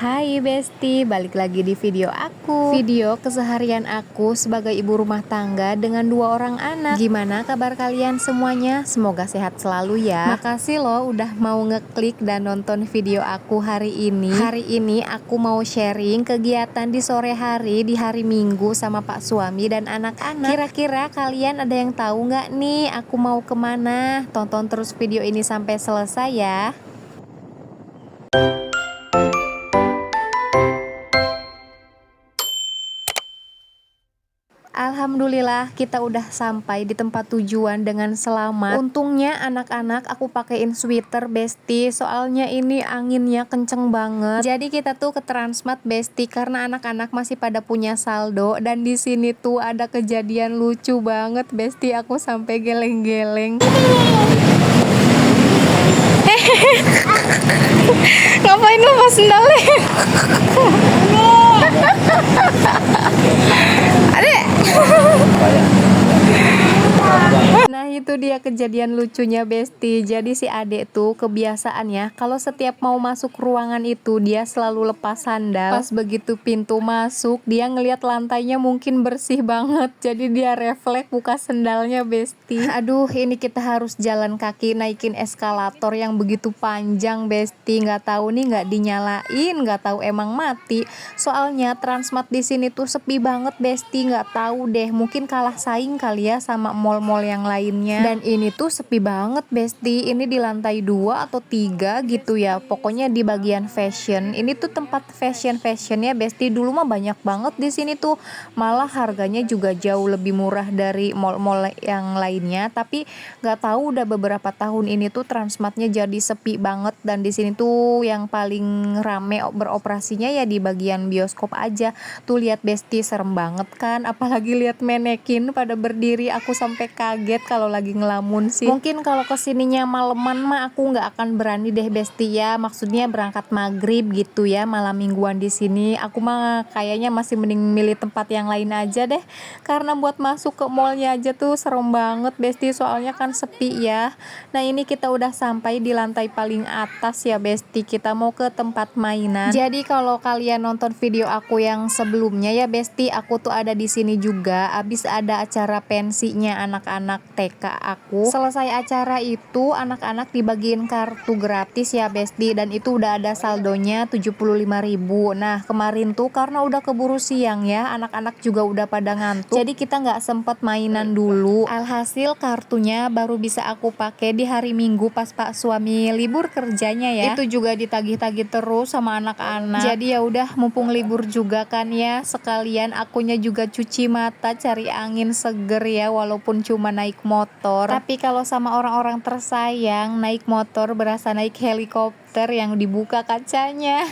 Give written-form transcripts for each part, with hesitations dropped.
Hai Besti, balik lagi di video aku. Video keseharian aku sebagai ibu rumah tangga dengan 2 orang anak. Gimana kabar kalian semuanya? Semoga sehat selalu ya. Makasih loh udah mau ngeklik dan nonton video aku hari ini. Hari ini aku mau sharing kegiatan di sore hari di hari Minggu sama Pak suami dan anak-anak. Kira-kira kalian ada yang tahu nggak nih aku mau kemana? Tonton terus video ini sampai selesai ya. Alhamdulillah kita udah sampai di tempat tujuan dengan selamat. Untungnya anak-anak aku pakein sweater Besti, soalnya ini anginnya kenceng banget. Jadi kita tuh ke Transmart Besti karena anak-anak masih pada punya saldo, dan di sini tuh ada kejadian lucu banget Besti, aku sampai geleng-geleng. Ngapain lu pas sendalnya? Adek. Nah itu dia kejadian lucunya Besti. Jadi si adek tuh kebiasaannya kalau setiap mau masuk ruangan itu dia selalu lepas sandal. Pas begitu pintu masuk dia ngelihat lantainya mungkin bersih banget, jadi dia refleks buka sendalnya Besti. Aduh ini kita harus jalan kaki naikin eskalator yang begitu panjang Besti. Nggak tahu nih nggak dinyalain, nggak tahu emang mati. Soalnya Transmart di sini tuh sepi banget Besti. Nggak tahu deh, mungkin kalah saing kali ya sama mall-mall yang lainnya. Dan ini tuh sepi banget Besti. Ini di lantai 2 atau 3 gitu ya. Pokoknya di bagian fashion. Ini tuh tempat fashion-fashionnya Besti. Dulu mah banyak banget di sini tuh. Malah harganya juga jauh lebih murah dari mall-mall yang lainnya. Tapi nggak tahu udah beberapa tahun ini tuh Transmartnya jadi sepi banget. Dan di sini tuh yang paling rame beroperasinya ya di bagian bioskop aja. Tuh lihat Besti, serem banget kan. Apalagi lihat manekin pada berdiri, aku sampai kaget kalau lagi ngelamun sih. Mungkin kalau kesininya maleman mah aku nggak akan berani deh Besti ya. Maksudnya berangkat maghrib gitu ya, malam mingguan di sini. Aku mah kayaknya masih mending milih tempat yang lain aja deh. Karena buat masuk ke mallnya aja tuh serem banget Besti. Soalnya kan sepi ya. Nah ini kita udah sampai di lantai paling atas ya Besti. Kita mau ke tempat mainan. Jadi kalau kalian nonton video aku yang sebelumnya ya Besti, aku tuh ada di sini juga. Abis ada acara pensinya anak-anak TK aku. Selesai acara itu anak-anak dibagiin kartu gratis ya Besti, dan itu udah ada saldonya 75.000. Nah kemarin tuh karena udah keburu siang ya, anak-anak juga udah pada ngantuk, jadi kita nggak sempet mainan dulu. Alhasil kartunya baru bisa aku pakai di hari Minggu pas Pak suami libur kerjanya ya. Itu juga ditagih-tagih terus sama anak-anak. Jadi ya udah mumpung libur juga kan ya, sekalian akunya juga cuci mata cari angin seger ya, walaupun cuma naik motor. Tapi kalau sama orang-orang tersayang naik motor berasa naik helikopter yang dibuka kacanya.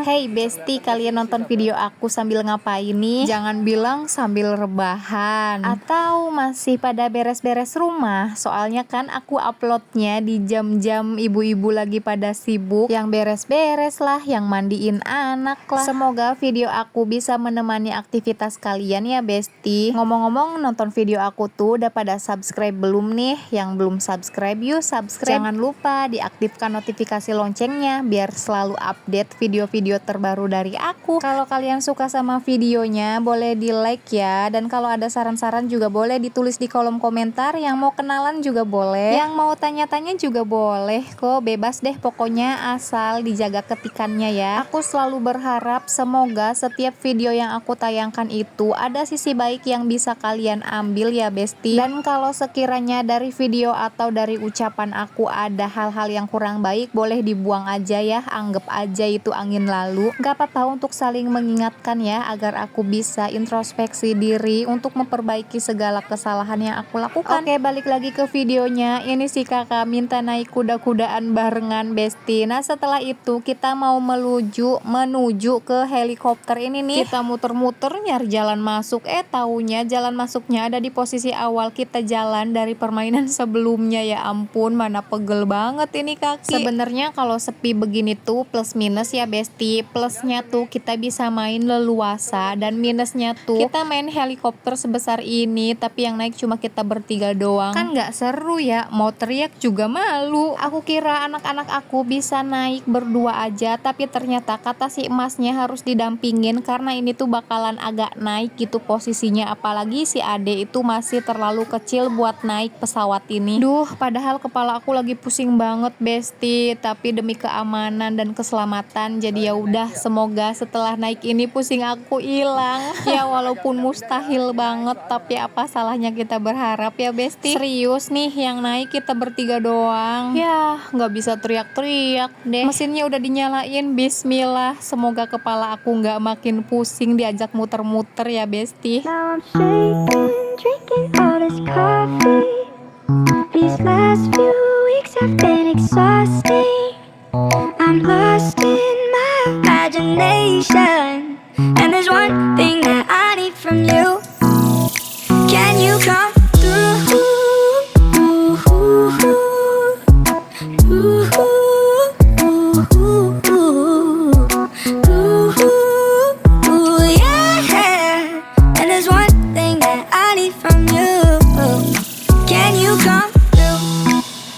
Hey Besti, kalian nonton video aku sambil ngapain nih? Jangan bilang sambil rebahan atau masih pada beres-beres rumah. Soalnya kan aku uploadnya di jam-jam ibu-ibu lagi pada sibuk, yang beres-beres lah, yang mandiin anak lah. Semoga video aku bisa menemani aktivitas kalian ya Besti. Ngomong-ngomong, nonton video aku tuh udah pada subscribe belum nih? Yang belum subscribe yuk subscribe. Jangan lupa diaktifkan notifikasi loncengnya biar selalu update video-video terbaru dari aku. Kalau kalian suka sama videonya boleh di like ya, dan kalau ada saran-saran juga boleh ditulis di kolom komentar. Yang mau kenalan juga boleh, yang mau tanya-tanya juga boleh kok, bebas deh pokoknya asal dijaga ketikannya ya. Aku selalu berharap semoga setiap video yang aku tayangkan itu ada sisi baik yang bisa kalian ambil ya Besti. Dan kalau sekiranya dari video atau dari ucapan aku ada hal-hal yang kurang baik, boleh dibuang aja ya, anggap aja itu angin lalu. Gak apa-apa, untuk saling mengingatkan ya, agar aku bisa introspeksi diri untuk memperbaiki segala kesalahan yang aku lakukan. Oke, balik lagi ke videonya. Ini si kakak minta naik kuda-kudaan barengan Besti. Nah setelah itu kita mau menuju ke helikopter ini nih. Kita muter-muter nyari jalan masuk, taunya jalan masuknya ada di posisi awal kita jalan dari permainan sebelumnya. Ya ampun, mana pegel banget ini kaki. Sebenarnya kalau kalau sepi begini tuh plus minus ya Besti. Plusnya tuh kita bisa main leluasa, dan minusnya tuh kita main helikopter sebesar ini tapi yang naik cuma kita bertiga doang. Kan nggak seru ya, mau teriak juga malu. Aku kira anak-anak aku bisa naik berdua aja, tapi ternyata kata si emasnya harus didampingin karena ini tuh bakalan agak naik gitu posisinya, apalagi si Ade itu masih terlalu kecil buat naik pesawat ini. Duh, padahal kepala aku lagi pusing banget Besti, tapi demi keamanan dan keselamatan jadi ya udah, semoga setelah naik ini pusing aku hilang. Ya walaupun mustahil banget, tapi apa salahnya kita berharap ya Besti. Serius nih, yang naik kita bertiga doang. Ya nggak bisa teriak-teriak deh. Mesinnya udah dinyalain, bismillah. Semoga kepala aku nggak makin pusing diajak muter-muter ya Besti. Now I'm shaking, drinking all this coffee. These last few weeks have been exhausting. I'm lost in my imagination, and there's one thing that I need from you. Can you come through? Yeah. And there's one thing that I need from you. Can you come through?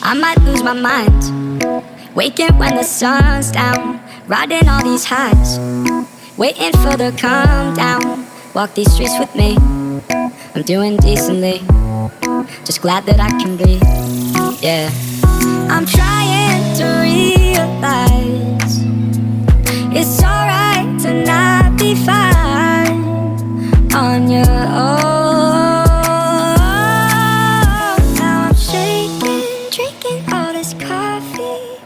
I might lose my mind, waking when the sun's down, riding all these highs, waiting for the calm down. Walk these streets with me, I'm doing decently, just glad that I can breathe. Yeah, I'm trying to realize it's alright to not be fine on your own. Now I'm shaking, drinking all this coffee.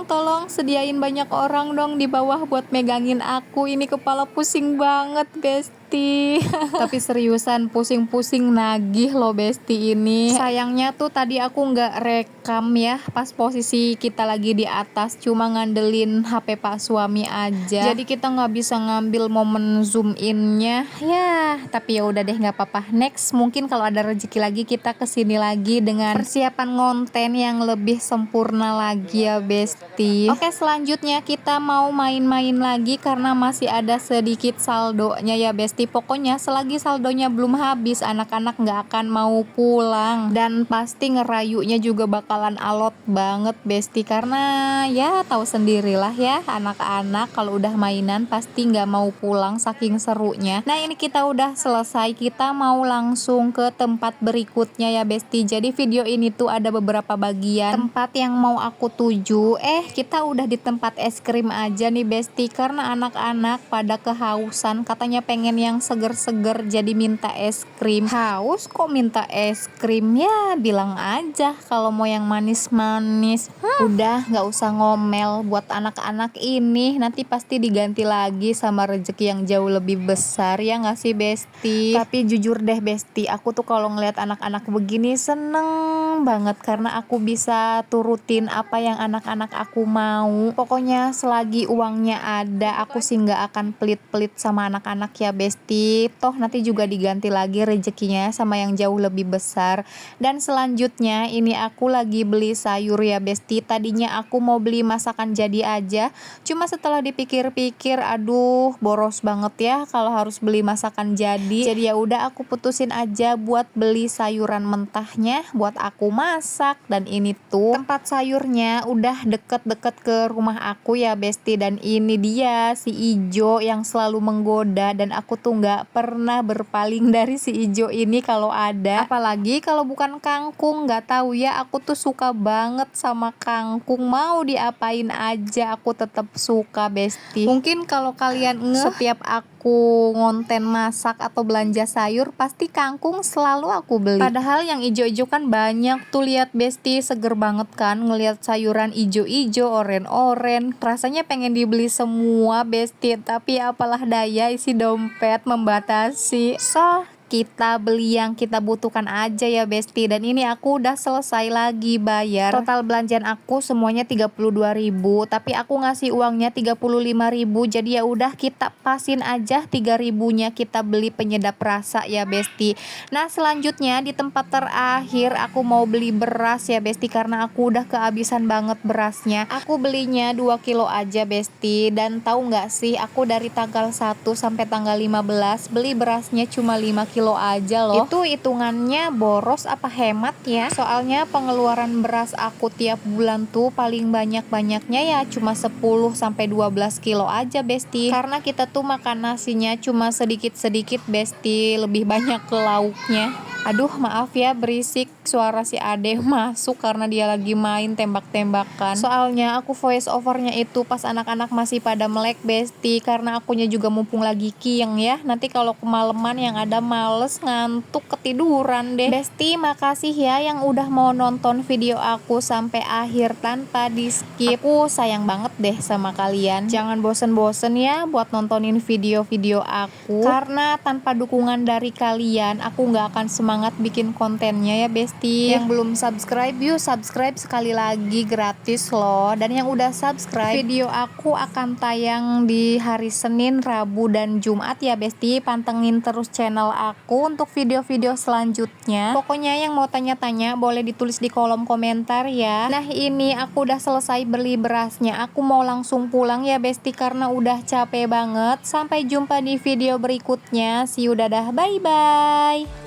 Tolong sediain banyak orang dong di bawah buat megangin aku. Ini kepala pusing banget Besti. Tapi seriusan pusing-pusing nagih loh Besti ini. Sayangnya tuh tadi aku nggak rekam ya pas posisi kita lagi di atas, cuma ngandelin HP Pak suami aja. Jadi kita nggak bisa ngambil momen zoom innya. Ya tapi ya udah deh, nggak apa-apa. Next mungkin kalau ada rezeki lagi kita kesini lagi dengan persiapan konten yang lebih sempurna lagi ya Besti. Oke, selanjutnya kita mau main-main lagi karena masih ada sedikit saldonya ya Besti. Pokoknya selagi saldonya belum habis, anak-anak nggak akan mau pulang, dan pasti ngerayunya juga bakalan alot banget Besti, karena ya tahu sendirilah ya, anak-anak kalau udah mainan pasti nggak mau pulang saking serunya. Nah ini kita udah selesai, kita mau langsung ke tempat berikutnya ya Besti. Jadi video ini tuh ada beberapa bagian tempat yang mau aku tuju. Kita udah di tempat es krim aja nih Besti, karena anak-anak pada kehausan, katanya pengen yang seger-seger jadi minta es krim. Haus kok minta es krim, ya bilang aja kalau mau yang manis-manis. Udah nggak usah ngomel buat anak-anak ini, nanti pasti diganti lagi sama rezeki yang jauh lebih besar ya nggak sih Besti. Tapi jujur deh Besti, aku tuh kalau ngeliat anak-anak begini seneng banget karena aku bisa turutin apa yang anak-anak aku mau. Pokoknya selagi uangnya ada, aku sih nggak akan pelit-pelit sama anak-anak ya Besti. Toh nanti juga diganti lagi rezekinya sama yang jauh lebih besar. Dan selanjutnya ini aku lagi beli sayur ya Besti. Tadinya aku mau beli masakan jadi aja, cuma setelah dipikir-pikir, aduh boros banget ya kalau harus beli masakan jadi. Jadi ya udah aku putusin aja buat beli sayuran mentahnya buat aku masak. Dan ini tuh tempat sayurnya udah deket-deket ke rumah aku ya Besti, dan ini dia si ijo yang selalu menggoda, dan aku tuh nggak pernah berpaling dari si ijo ini kalau ada, apalagi kalau bukan kangkung. Nggak tahu ya, aku tuh suka banget sama kangkung, mau diapain aja aku tetap suka Besti. Mungkin kalau kalian setiap aku ngonten masak atau belanja sayur pasti kangkung selalu aku beli, padahal yang ijo-ijo kan banyak tuh, lihat Besti, seger banget kan ngelihat sayuran ijo-ijo, oren-oren, rasanya pengen dibeli semua Besti, tapi apalah daya isi dompet membatasi. So kita beli yang kita butuhkan aja ya Besti. Dan ini aku udah selesai lagi bayar. Total belanjaan aku semuanya 32.000, tapi aku ngasih uangnya 35.000. Jadi ya udah kita pasin aja 3.000-nya kita beli penyedap rasa ya Besti. Nah selanjutnya di tempat terakhir aku mau beli beras ya Besti, karena aku udah kehabisan banget berasnya. Aku belinya 2 kilo aja Besti. Dan tahu nggak sih, aku dari tanggal 1 sampai tanggal 15 beli berasnya cuma 5 kilo aja loh. Itu hitungannya boros apa hemat ya? Soalnya pengeluaran beras aku tiap bulan tuh paling banyak-banyaknya ya cuma 10 sampai 12 kilo aja Besti. Karena kita tuh makan nasinya cuma sedikit-sedikit Besti, lebih banyak ke lauknya. Aduh maaf ya berisik, suara si Ade masuk karena dia lagi main tembak-tembakan. Soalnya aku voice overnya itu pas anak-anak masih pada melek Besti, karena akunya juga mumpung lagi kieng ya. Nanti kalau kemalaman yang ada males ngantuk ketiduran deh. Besti makasih ya yang udah mau nonton video aku sampai akhir tanpa di skip. Aku sayang banget deh sama kalian. Jangan bosen-bosen ya buat nontonin video-video aku, karena tanpa dukungan dari kalian aku nggak akan semangat bikin kontennya ya Besti. Yang belum subscribe, yuk subscribe sekali lagi, gratis loh. Dan yang udah subscribe, video aku akan tayang di hari Senin, Rabu, dan Jumat ya Besti. Pantengin terus channel aku untuk video-video selanjutnya. Pokoknya yang mau tanya-tanya boleh ditulis di kolom komentar ya. Nah ini aku udah selesai beli berasnya, aku mau langsung pulang ya Besti karena udah capek banget. Sampai jumpa di video berikutnya. See you, dadah, bye bye.